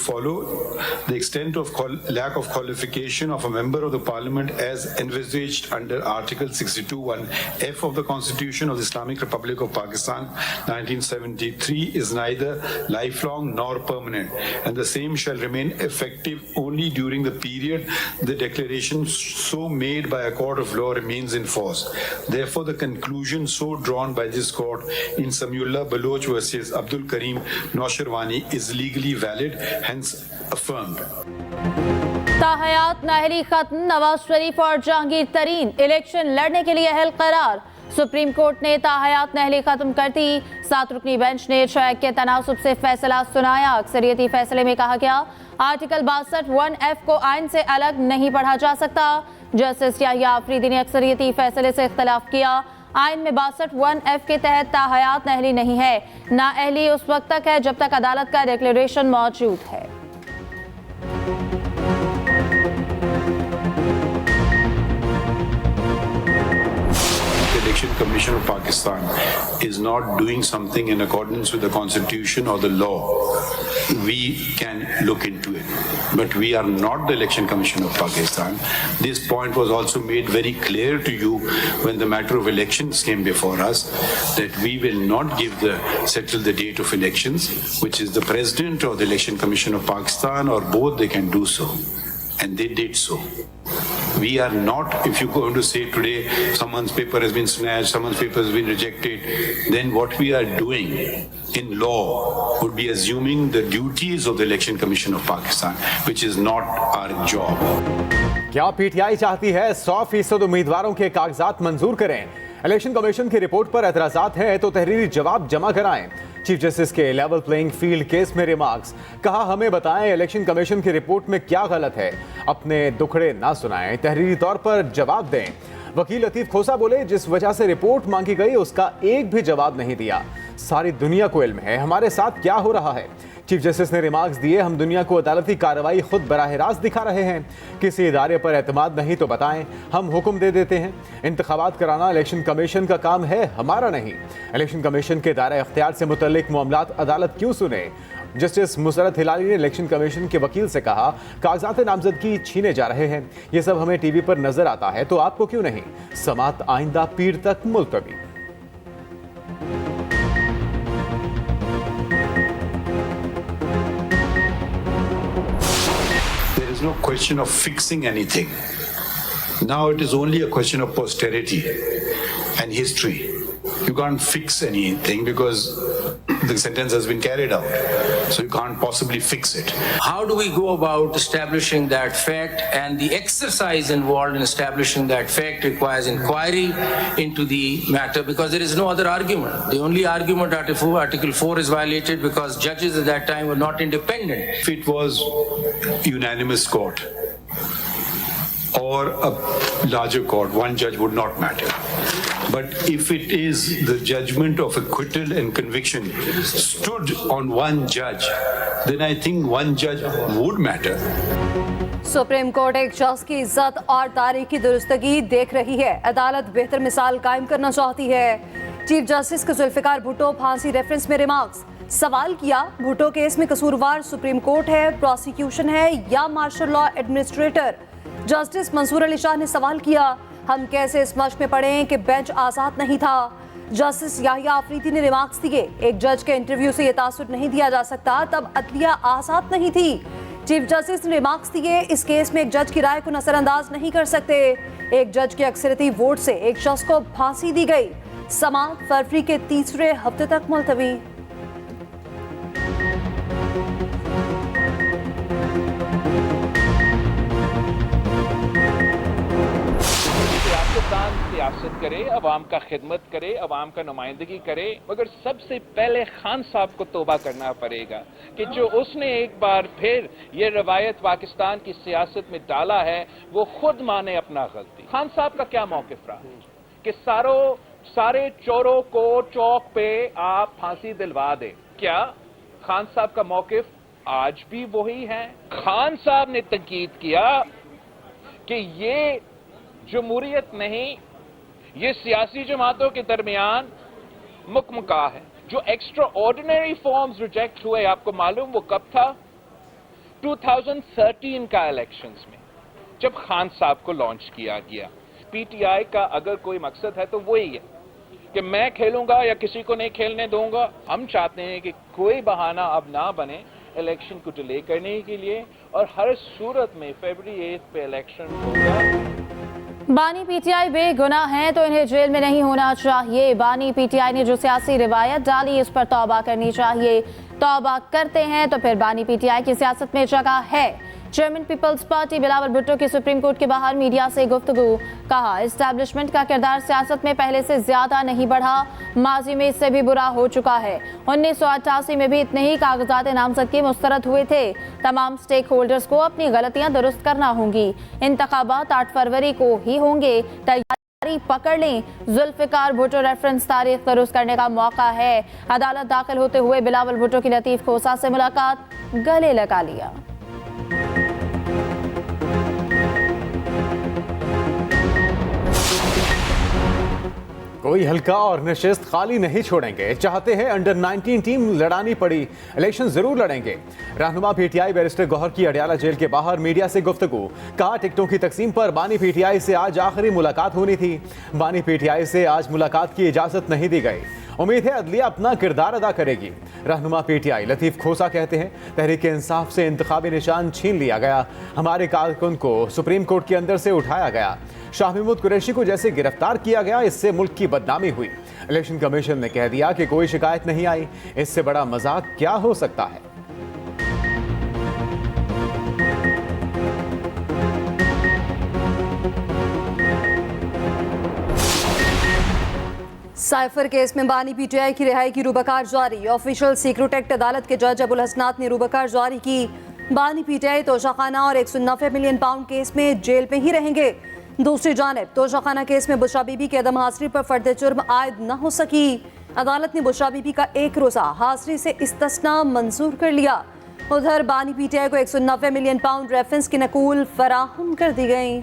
follow the extent of lack of qualification of a member of the parliament as envisaged under Article 62(1)(f) of the Constitution of the Islamic Republic of Pakistan 1973 is neither lifelong nor permanent, and the same shall remain effective only during the period the declaration so made by a court of law remains in force. Therefore, the conclusion so drawn by this court in Samiullah Baloch versus Abdul Karim Naushirwani is legally valid, hence affirmed. ताहयात Nahari खत्म, नवाज शरीफ और जहांगीर तरीन election लड़ने के लिए अहल करार। Supreme court ने ताहयात नाहरी खत्म कर दी। 7 रुकनी बेंच ने शक के तनासुब से फैसला सुनाया। अक्सरियती फैसले में कहा गया आर्टिकल 62(1)(f) को आइन से अलग नहीं पढ़ा जा सकता। जस्टिस याहिया आफरीदी ने अक्सरियती फैसले से इख्तलाफ किया। आइन में 62(1)(f) के तहत ताहयात नाअहली नहीं है। नाअहली उस वक्त तक है जब तक अदालत का डिक्लेरेशन मौजूद है। Election Commission of Pakistan is not doing something in accordance with the Constitution or the law, we can look into it. But we are not the Election Commission of Pakistan. This point was also made very clear to you when the matter of elections came before us, that we will not settle the date of elections, which is the President or the Election Commission of Pakistan, or both they can do so. And they did so. We are not, if you're going to say today someone's paper has been snatched, someone's paper has been rejected, then what we are doing in law would be assuming the duties of the Election Commission of Pakistan, which is not our job. क्या PTI चाहती है 100% उम्मीदवारों के कागजात मंजूर करें? Election commission की report पर एतराजात हैं तो तहरीरी जवाब जमा कराएं। चीफ जस्टिस के लेवल प्लेइंग फील्ड केस में रिमार्क्स। कहा हमें बताएं इलेक्शन कमीशन की रिपोर्ट में क्या गलत है, अपने दुखड़े ना सुनाएं, तहरीरी तौर पर जवाब दें। वकील लतीफ खोसा बोले जिस वजह से रिपोर्ट मांगी गई उसका एक भी जवाब नहीं दिया। सारी दुनिया को इल्म है हमारे साथ क्या हो रहा है। चीफ जस्टिस ने रिमार्क्स दिए हम दुनिया को अदालती कार्रवाई खुद बराह रास्त दिखा रहे हैं। किसी इदारे पर एतमाद नहीं तो बताएं, हम हुक्म दे देते हैं। इंतखाबात कराना इलेक्शन कमीशन का काम है, हमारा नहीं। इलेक्शन कमीशन के दायरा इख्तियार से मुतल्लिक मामलात अदालत क्यों सुने? जस्टिस मुसरत हिलाली ने इलेक्शन कमीशन के वकील से कहा कागजात नामजदगी छीने जा रहे हैं, ये सब हमें टीवी पर नजर आता है तो आपको क्यों नहीं? समात आइंदा पीर तक मुलतवी। No question of fixing anything. Now it is only a question of posterity and history. You can't fix anything because the sentence has been carried out. So you can't possibly fix it. How do we go about establishing that fact? And the exercise involved in establishing that fact requires inquiry into the matter because there is no other argument. The only argument Article 4 is violated because judges at that time were not independent. If it was unanimous court or a larger court, one judge would not matter. But if it is the judgment of acquittal and conviction stood on one judge, then I think one judge would matter. Supreme court एक शख्स की इज्जत और तारीखी दुरुस्तगी देख रही है। अदालत बेहतर मिसाल कायम करना चाहती है। चीफ जस्टिस के जुल्फिकार भुट्टो फांसी रेफरेंस में रिमार्क्स। सवाल किया भुट्टो केस में कसूरवार सुप्रीम कोर्ट है, प्रोसिक्यूशन है या martial law administrator? Justice Mansoor Ali Shah ने सवाल किया हम कैसे इस मश्क में पढ़ें कि बेंच आज़ाद नहीं था? जस्टिस याहिया आफरीदी ने रिमार्क्स दिए एक जज के इंटरव्यू से यह तासुर नहीं दिया जा सकता तब अदलिया आज़ाद नहीं थी। चीफ जस्टिस ने रिमार्क्स दिए इस केस में एक जज की राय को नजरअंदाज नहीं कर सकते। एक जज के अक्सरियती वोट से एक शख्स को फांसी दी गई। समाअत फरवरी के तीसरे हफ्ते तक मुलतवी। सियासत करे, अवाम का खिदमत करे, अवाम का नुमाइंदगी करे, मगर सबसे पहले खान साहब को तौबा करना पड़ेगा कि जो उसने एक बार फिर ये रवायत पाकिस्तान की सियासत में डाला है वो खुद माने अपना गलती। खान साहब का क्या मौकिफ रहा कि सारे चोरों को चौक पे आप फांसी दिलवा दे? क्या खान साहब का मौकिफ आज भी वही है? खान साहब ने तंकीद किया कि ये जमहूरियत नहीं, ये सियासी जमातों के दरमियान मुकमका है। जो एक्स्ट्रा ऑर्डिनरी फॉर्म्स रिजेक्ट हुए आपको मालूम वो कब था? 2013 का इलेक्शंस में जब खान साहब को लॉन्च किया गया, पीटीआई का अगर कोई मकसद है तो वही है कि मैं खेलूंगा या किसी को नहीं खेलने दूंगा। हम चाहते हैं कि कोई बहाना अब ना बने इलेक्शन को डिले करने के लिए, और हर सूरत में फरवरी 8 पे इलेक्शन होगा। बानी पीटीआई बेगुनाह हैं तो इन्हें जेल में नहीं होना चाहिए। बानी पीटीआई ने जो सियासी रिवायत डाली इस पर तौबा करनी चाहिए। तौबा करते हैं तो फिर बानी पीटीआई की सियासत में जगह है। चेयरमैन पीपल्स पार्टी बिलावल भुट्टो की सुप्रीम कोर्ट के बाहर मीडिया से गुफ्तगू। कहा, एस्टैब्लिशमेंट का किरदार सियासत में पहले से ज्यादा नहीं बढ़ा, माजी में इससे भी बुरा हो चुका है। 1988 में भी इतने ही कागजात नामजदगी मुस्तरद हुए थे। तमाम स्टेक होल्डर्स को अपनी गलतियां दुरुस्त करना होंगी। इंतखाबात 8 फरवरी को ही होंगे, तैयारी पकड़ लें। जुल्फिकार भुट्टो रेफरेंस तारीख दुरुस्त करने का मौका है। अदालत दाखिल होते हुए बिलावल भुट्टो की लतीफ खोसा से मुलाकात, गले लगा लिया। कोई हल्का और नशिस्त खाली नहीं छोड़ेंगे। चाहते हैं अंडर 19 टीम लड़ानी पड़ी, इलेक्शन जरूर लड़ेंगे। रहनुमा पीटीआई बैरिस्टर गौहर की अडियाला जेल के बाहर मीडिया से गुफ्तगू। कहा, टिकटों की तकसीम पर बानी पीटीआई से आज आखिरी मुलाकात होनी थी। बानी पीटीआई से आज मुलाकात की इजाजत नहीं दी गई। उम्मीद है अदलिया अपना किरदार अदा करेगी। रहनुमा पीटीआई लतीफ खोसा कहते हैं, तहरीक इंसाफ से इंतखाबी निशान छीन लिया गया। हमारे कारकुन को सुप्रीम कोर्ट के अंदर से उठाया गया। शाह महमूद कुरैशी को जैसे गिरफ्तार किया गया, इससे मुल्क की बदनामी हुई। इलेक्शन कमीशन ने कह दिया कि कोई शिकायत नहीं आई। इससे बड़ा मजाक क्या हो सकता है। साइफर केस में बानी पीटीआई की रिहाई की रूबकार जारी। ऑफिशियल सीक्रेट एक्ट अदालत के जज अबुल हसनात ने रूबकार जारी की। बानी पीटीआई तोशाखाना और 190 मिलियन पाउंड केस में जेल में ही रहेंगे। दूसरी जानिब तोशाखाना केस में बुशरा बीबी की अदम हाजिरी पर फर्द जुर्म आयद न हो सकी। अदालत ने बुशरा बीबी का 1 रोजा हाजिरी से इस्तिस्ना मंजूर कर लिया। उधर बानी पीटीआई को 190 मिलियन पाउंड रेफरेंस की नकूल फराहम कर दी गई।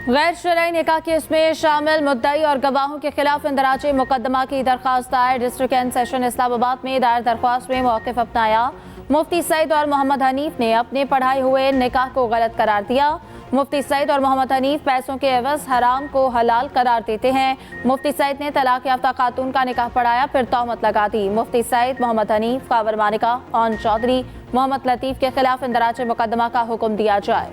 गैर शरई निकाह केस में शामिल मुद्दई और गवाहों के खिलाफ इंदराज मुकदमा की दरख्वास्त दायर। डिस्ट्रिक्ट एंड सेशन इस्लामाबाद में दायर दरख्वास्त में मौक़िफ़ अपनाया। मुफ्ती सईद और मोहम्मद हनीफ ने अपने पढ़ाए हुए निकाह को गलत करार दिया। मुफ्ती सईद और मोहम्मद हनीफ पैसों के एवज हराम को हलाल करार देते हैं। मुफ्ती सईद ने तलाक याफ्ता खातून का निकाह पढ़ाया, फिर तोहमत लगा दी। मुफ्ती सईद, मोहम्मद हनीफ, कावर मानिका, ऑन चौधरी, मोहम्मद लतीफ़ के खिलाफ इंदराज मुकदमा का हुक्म दिया जाए।